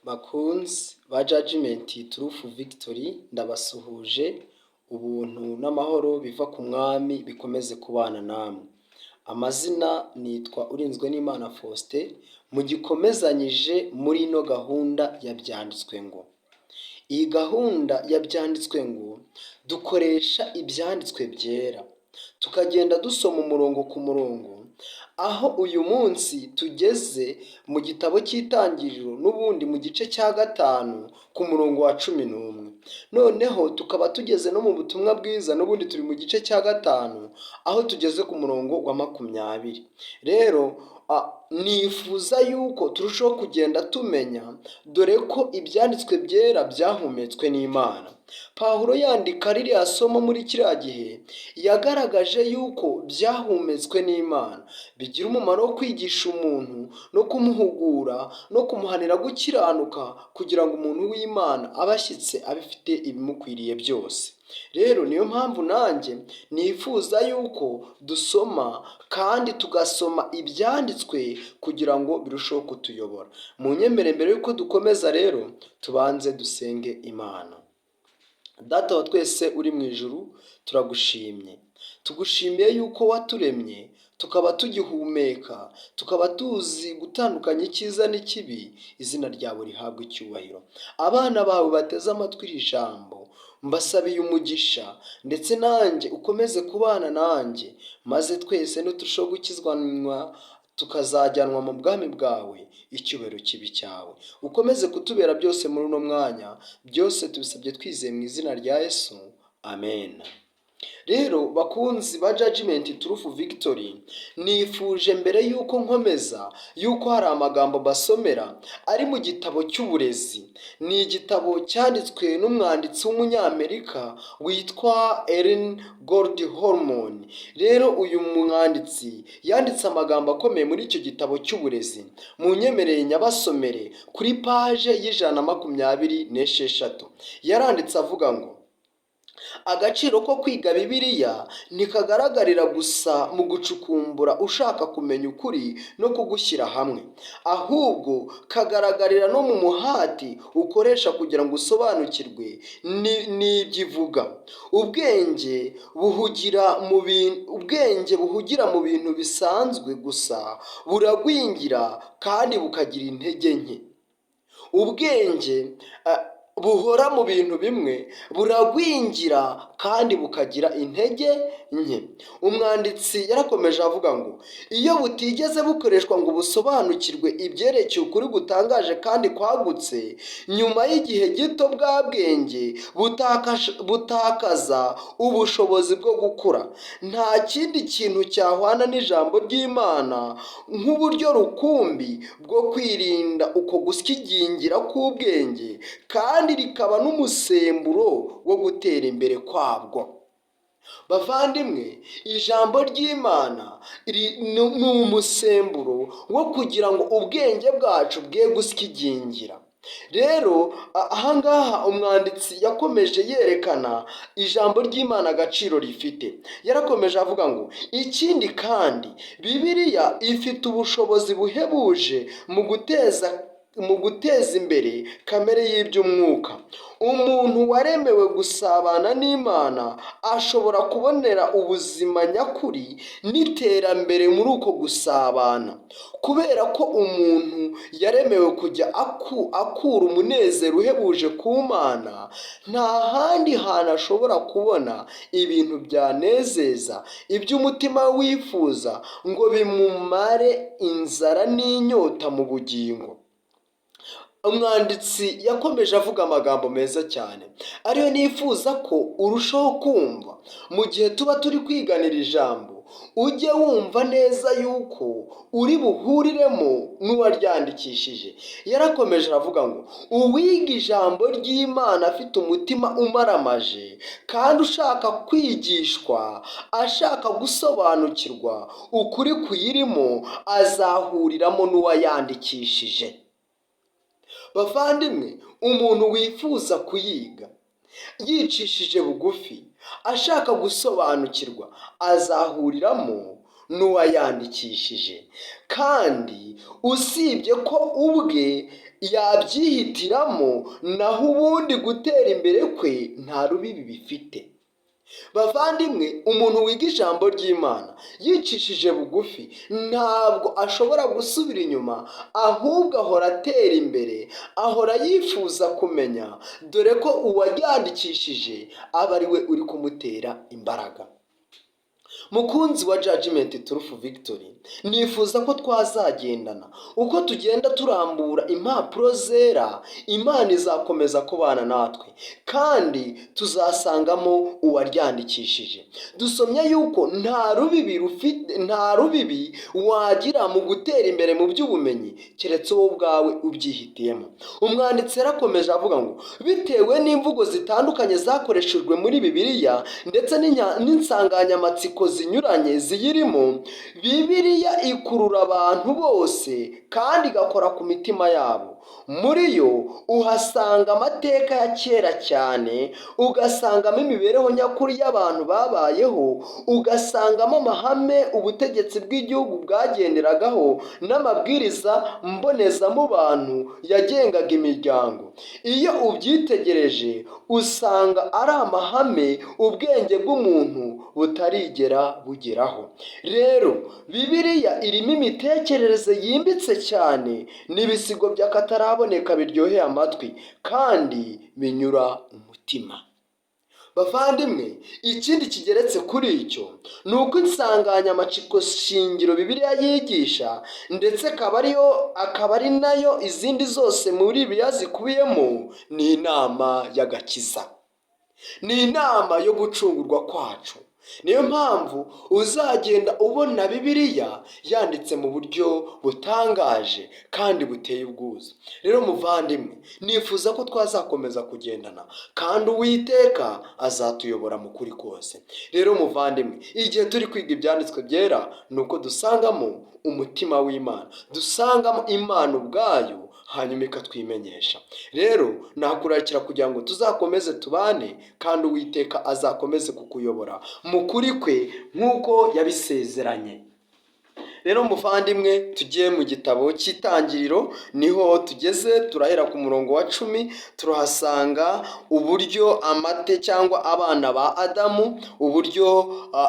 Bakunzi ba Judgment Truth Victory, ndabasuhuje. Ubuntu n'amahoro biva ku mwami bikomeze kubana namwe. Amazina nitwa Urinzwe n'Imana Faustin, mugikomezanyije muri ino gahunda ya Byanditswe ngo. Iyi gahunda ya Byanditswe ngo dukoresha ibyanditswe byera, tukagenda dusoma umurongo ku murongo, aho uyu munsi tugeze mu gitabo cy'Itangiriro n'ubundi mu gice cya 5 ku murongo wa 11. Noneho tukaba tugeze no mu butumwa bwiza, n'ubundi turi mu gice cya 5 aho tugeze ku murongo wa 20. Rero nifuza yuko turushaho kugenda tumenya, dore ko ibyanditswe byera byahumetswe n'Imana. Pawulo yandika ririya somo muri kiriya gihe yagaragaje yuko byahumetswe n'Imana, bigira umumaro wo kwigisha umuntu no kumuhugura no kumuhanira gukiranuka, kugira ngo umuntu w'Imana abashyitse abifite ibimukwiriye byose. Rero niyo mpamvu nanjye nifuza yuko dusoma kandi tugasoma ibyanditswe kugira ngo birusheho kutuyobora. Munyemere mbere yuko dukomeza rero tubanze dusenge Imana. Data wa twese uri mu ijuru, turagushimye. Tugushimiye yuko waturemye tukaba tugihumeka, tukaba tuzi gutandukanya icyiza n'ikibi. Izina ryawe rihabwe icyubahiro. Abana bawe bateze amatwi iri jambo, mbasabiye umugisha, ndetse nanjye ukomeze kubana nanjye, maze twese niturushaho gukizwanwa tukazajyanwa mu bwami bwawe. Icyubahiro kibi cyawe ukomeze kutubera byose muri uno mwanya. Byose tubisabye twizeye mu izina rya Yesu, amen. Rero bakunzi ba Judgment Truth Victory, nifuje mbere yuko nkomeza yuko hari amagambo basomera ari mu gitabo cy'uburezi. Ni igitabo cyanditswe n'umwanditsi w'umunyamerika witwa Ellen Goldhormon. Rero uyu mwanditsi yanditse amagambo akomeye muri icyo gitabo cy'uburezi. Munyemereye nyabasomere kuri paje y'126. Yaranditse avuga ngo: agaciro ko kwiga Bibiliya ntikagaragarira gusa mu gucukumbura ushaka kumenya ukuri no kugushyira hamwe, ahubwo kagaragarira no mu muhati ukoresha kugira ngo usobanukirwe n'ibyo ivuga. Ubwenge buhugira mu bintu bisanzwe gusa buragwingira kandi bukagira intege nke. Ubwenge buhora mu bintu bimwe buragwingira kandi bukagira intege nke. Umwanditsi yarakomeje avuga ngo iyo butigeze bukoreshwa ngo busobanukirwe ibyerekeye ukuri gutangaje kandi kwagutse, nyuma y'igihe gito bwa bwenge butakaza ubushobozi bwo gukura. Nta kindi kintu cyahwana n'ijambo ry'Imana nk'uburyo rukumbi bwo kwirinda uko gusyigingira k'ubwenge, kandi rikaba n'umusemburo wo gutera imbere kwabwo. Bavandimwe, ijambo ry'Imana ni umusemburo wo kugira ngo ubwenge bwacu bwe gusyigingira. Rero ahangaha umwanditsi yakomeje yerekana ijambo ry'Imana agaciro rifite. Yarakomeje avuga ngo ikindi kandi Bibiliya ifite ubushobozi buhebuje mu guteza imbere kamere y'iby'umwuka. Umuntu waremewe gusabana n'Imana ashobora kubonera ubuzima nyakuri n'iterambere muri uko gusabana, kubera ko umuntu yaremewe kujya akura umunezero uhebuje ku Mana. Nta handi hantu ashobora kubona ibintu byanezeza iby'umutima wifuza ngo bimumare inzara n'inyota mu bugingo. Umwanditsi yakomeje avuga amagambo meza cyane, ariyo nifuza ko urushaho kumva mu gihe tuba turi kwiganira ijambo. Ujye wumva neza yuko uri buhuriremo n'uwaryandikishije. Yarakomeje aravuga ngo uwiga ijambo ry'Imana afite umutima umaramaje kandi ushaka kwigishwa, ashaka gusobanukirwa ukuri kuyirimo, azahuriramo n'uwayandikishije. Bavandimwe, umuntu wifuza kuyiga yicishije bugufi, ashaka gusobanukirwa, azahuriramo n'uwayandikishije. Kandi usibye ko ubwe yabyihitiramo, naho ubundi gutera imbere kwe nta rubibi bifite. Bavandimwe, umuntu wiga ijambo ry'Imana yicishije bugufi ntabwo ashobora gusubira inyuma, ahubwo ahora atera imbere, ahora yifuza kumenya, dore ko uwaryandikishije aba ari we uri kumutera imbaraga. Mukunzi wa Judgment Truth Victory, nifuza ko twazagendana. Uko tugenda turambura impapuro zera, Imana izakomeza kubana natwe kandi tuzasangamo uwaryandikishije. Dusomye yuko nta rubibi wagira mu gutera imbere mu by'ubumenyi keretse wowe ubwawe ubyihitiyemo. Umwanditsi yarakomeje avuga ngo bitewe n'imvugo zitandukanye zakoreshejwe muri Bibiliya ndetse n'insanganyamatsiko zinyuranye ziyirimo, Bibiliya ikurura abantu bose kandi igakora ku mitima yabo. Muri yo uhasanga amateka ya kera cyane, ugasangamo imibereho nyakuri y'abantu babayeho, ugasangamo amahame ubutegetsi bw'igihugu bwagenderagaho n'amabwiriza mbonezamubano yagengaga imiryango. Iyo ubyitegereje usanga ari amahame ubwenge bw'umuntu butarigera bugeraho. Rero Bibiliya irimo imitekerereze yimbitse cyane n'ibisigo by'akataraboneka biryoheye amatwi kandi binyura umutima. Bavandimwe, ikindi kigeretse kuri icyo ni uko insanganyamatsiko shingiro Bibiliya yigisha ndetse akaba ari nayo izindi zose muri Bibiliya zikubiyemo, ni inama y'agakiza, ni inama yo gucungurwa kwacu. Niyo mpamvu uzagenda ubona Bibiliya yanditse mu buryo butangaje kandi buteye ubwuzu. Rero muvandimwe, nifuza ko twazakomeza kugendana kandi Uwiteka azatuyobora mu kuri kose. Rero muvandimwe, igihe turi kwiga ibyanditswe byera ni uko dusangamo umutima w'Imana, dusangamo Imana ubwayo, hanyuma ikatwimenyesha. Rero nakurakira kugira ngo tuzakomeze tubane kandi Uwiteka azakomeze kukuyobora mu kuri kwe nk'uko yabisezeranye. Rero muvandimwe, tugiye mu gitabo cy'Itangiriro, niho tugeze. Turahera ku murongo wa 10, turahasanga uburyo amate cyangwa abana ba Adamu, uburyo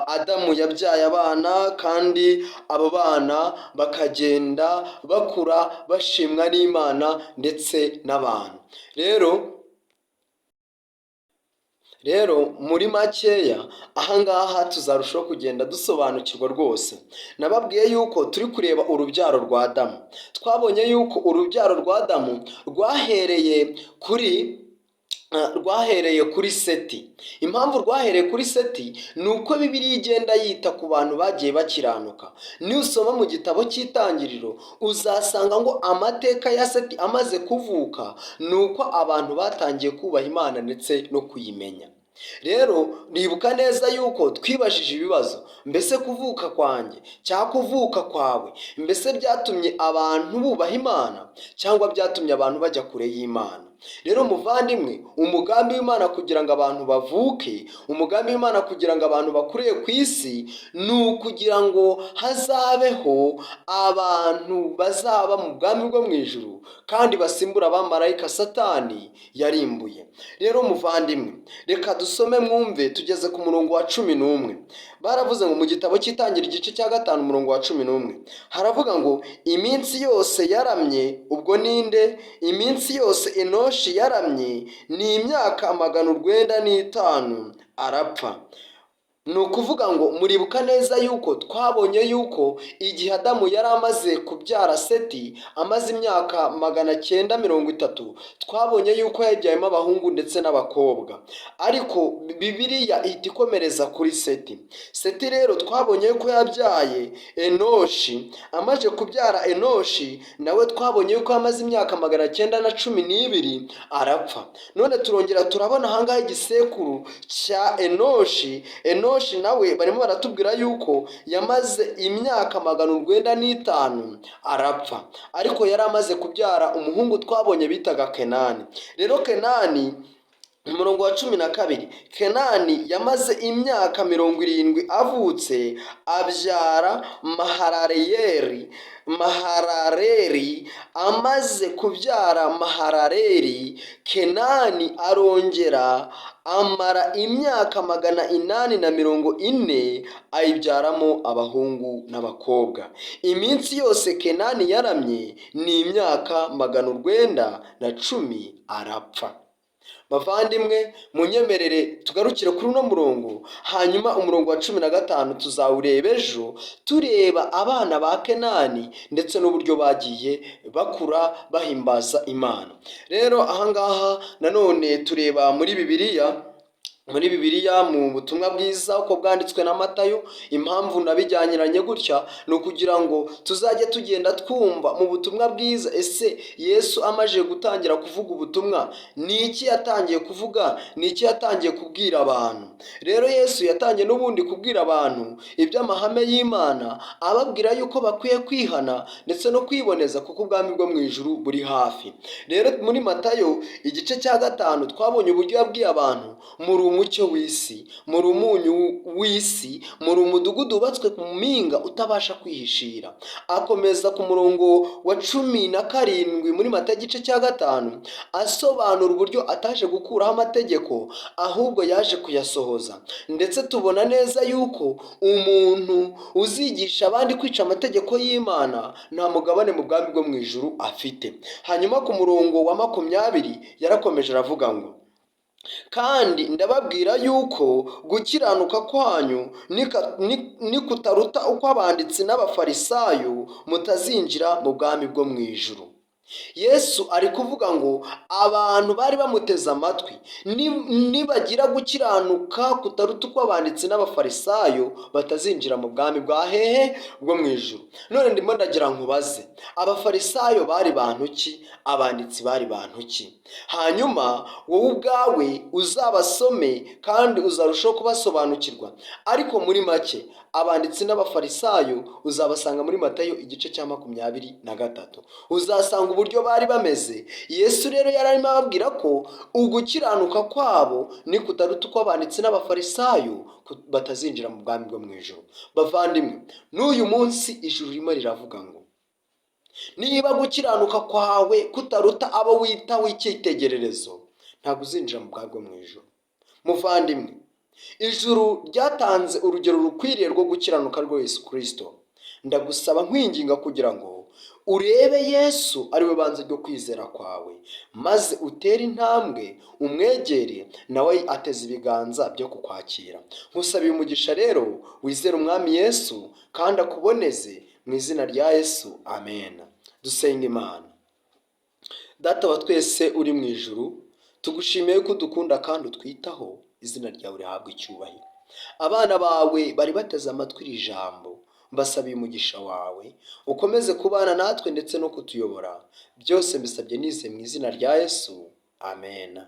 Adamu yabyaye abana kandi abo bana bakagenda bakura bashimwa n'Imana ndetse n'abantu. Rero muri makeya ahangaha tuzarushaho kugenda dusobanukirwa rwose. Nababwiye yuko turi kureba urubyaro rwa Adamu. Twabonye yuko urubyaro rwa Adamu rwahereye kuri Seti. Impamvu rwahereye kuri Seti ni uko Bibiliya igenda yita ku bantu bagiye bakiranuka. Nusoma mu gitabo cy'Itangiriro uzasanga ngo amateka ya Seti amaze kuvuka ni uko abantu batangiye kubaha Imana ndetse no kuyimenya. Rero nibuka neza yuko twibajije ibibazo, mbese kuvuka kwanjye cyangwa kuvuka kwawe, mbese byatumye abantu bubaha Imana cyangwa byatumye abantu bajya kure y'Imana? Rero muvandimwe, umugambi w'Imana kugira ngo abantu bavuke, umugambi w'Imana kugira ngo abantu bakuriye ku isi, ni ukugira ngo hazabeho abantu bazaba mu bwami bwo mu ijuru kandi basimbura abamarayika Satani yarimbuye. Rero muvandimwe, reka dusome mwumve, tugeze ku murongo wa 11. Baravuze ngo mu gitabo cy'Itangiriro igice cya 5 umurongo wa 11 haravuga ngo iminsi yose yaramye, ubwo ninde? Iminsi yose Enoshi yaramye ni imyaka 950 arapfa. Ni ukuvuga ngo muribuka neza yuko twabonye yuko igihe Adamu yari amaze kubyara Seti, amaze imyaka 930, twabonye yuko yabyayemo abahungu ndetse n'abakobwa. Ariko Bibiliya ihita ikomereza kuri Seti. Seti rero twabonye yuko yabyaye Enoshi. Amaze kubyara Enoshi nawe twabonye yuko amaze imyaka 912 arapfa. None turongera turabona ahangaha igisekuru cya Enoshi nawe barimo baratubwira yuko yamaze imyaka 905 arapfa, ariko yari amaze kubyara umuhungu twabonye bitaga Kenani. Rero Kenani umurongo wa 12, Kenani yamaze imyaka 70 avutse, abyara Maharareri. Amaze kubyara Maharareri, Kenani arongera amara imyaka 840 ayibyaramo abahungu n'abakobwa. Iminsi yose Kenani yaramye ni imyaka 910, arapfa. Bavandimwe, munyemerere tugarukire kuri uno murongo, hanyuma umurongo wa 15 tuzawureba ejo, tureba abana ba Kenani ndetse n'uburyo bagiye bakura bahimbaza Imana. Rero ahangaha nanone tureba muri Bibiliya mu butumwa bwiza uko bwanditswe na Matayo. Impamvu nabijyaniranye gutya ni ukugira ngo tuzajye tugenda twumva mu butumwa bwiza, ese Yesu amaze gutangira kuvuga ubutumwa ni iki yatangiye kuvuga, ni iki yatangiye kubwira abantu. Rero Yesu yatangiye n'ubundi kubwira abantu iby'amahame y'Imana, ababwira yuko bakwiye kwihana ndetse no kwiboneza kuko ubwami bwo mu ijuru buri hafi. Rero muri Matayo igice cya 5 twabonye uburyo yabwiye abantu, muri umucyo w'isi, muri umunyu w'isi, muri umudugudu wubatswe ku mpinga utabasha kwihishira. Akomeza ku murongo wa 17 muri Matayo igice cya 5 asobanura uburyo ataje gukuraho amategeko, ahubwo yaje kuyasohoza. Ndetse tubona neza yuko umuntu uzigisha abandi kwica amategeko y'Imana nta mugabane mu bwami bwo mu ijuru afite. Hanyuma ku murongo wa 20 yarakomeje aravuga ngo, kandi ndababwira yuko gukiranuka kwanyu nikutaruta ukw'abanditsi n'abafarisayo, mutazinjira mu bwami bwo mu ijuru. Yesu ari kuvuga ngo abantu bari bamuteze amatwi nibagira gukiranuka kutaruta ukw'abanditsi n'abafarisayo, batazinjira mu bwami bwa hehe bwo mu ijuru. None ndimo ndagira nkubaze, abafarisayo bari bantu ki? Abanditsi bari bantu ki? Hanyuma wowe ubwawe uzabasome kandi uzarushaho kubasobanukirwa. Ariko muri make abanditsi n'abafarisayo uzabasanga muri Matayo igice cya 23. Uzasanga uburyo bari bameze. Yesu rero yararimo ababwira ko ugukiranuka kwabo nikutaruta ukw'abanditsi n'abafarisayo, batazinjira mu bwami bwo mu ijuru. Bavandimwe, n'uyu munsi ijuru ririmo riravuga ngo niba gukiranuka kwawe kutaruta abo wita w'icyitegererezo, ntabwo uzinjira mu bwami bwo mu ijuru. Muvandimwe, ijuru ryatanze urugero rukwiriye rwo gukiranuka rwa Yesu Kristo. Ndagusaba nkwinginga kugira ngo urebe Yesu ari we banze ryo kwizera kwawe, maze utere intambwe umwegere, nawe ateze ibiganza byo kukwakira. Nkusabiye umugisha rero, wizere umwami Yesu kandi akuboneze mu izina rya Yesu, amen. Dusenga Imana. Data wa twese uri mu ijuru, tugushimiye ko udukunda kandi utwitaho, izina ryawe rihabwe icyubahiro. Abana bawe bari bateze amatwi iri jambo, mbasabiye umugisha wawe ukomeze kubana natwe ndetse no kutuyobora. Byose mbisabye nize mu izina rya Yesu, amen.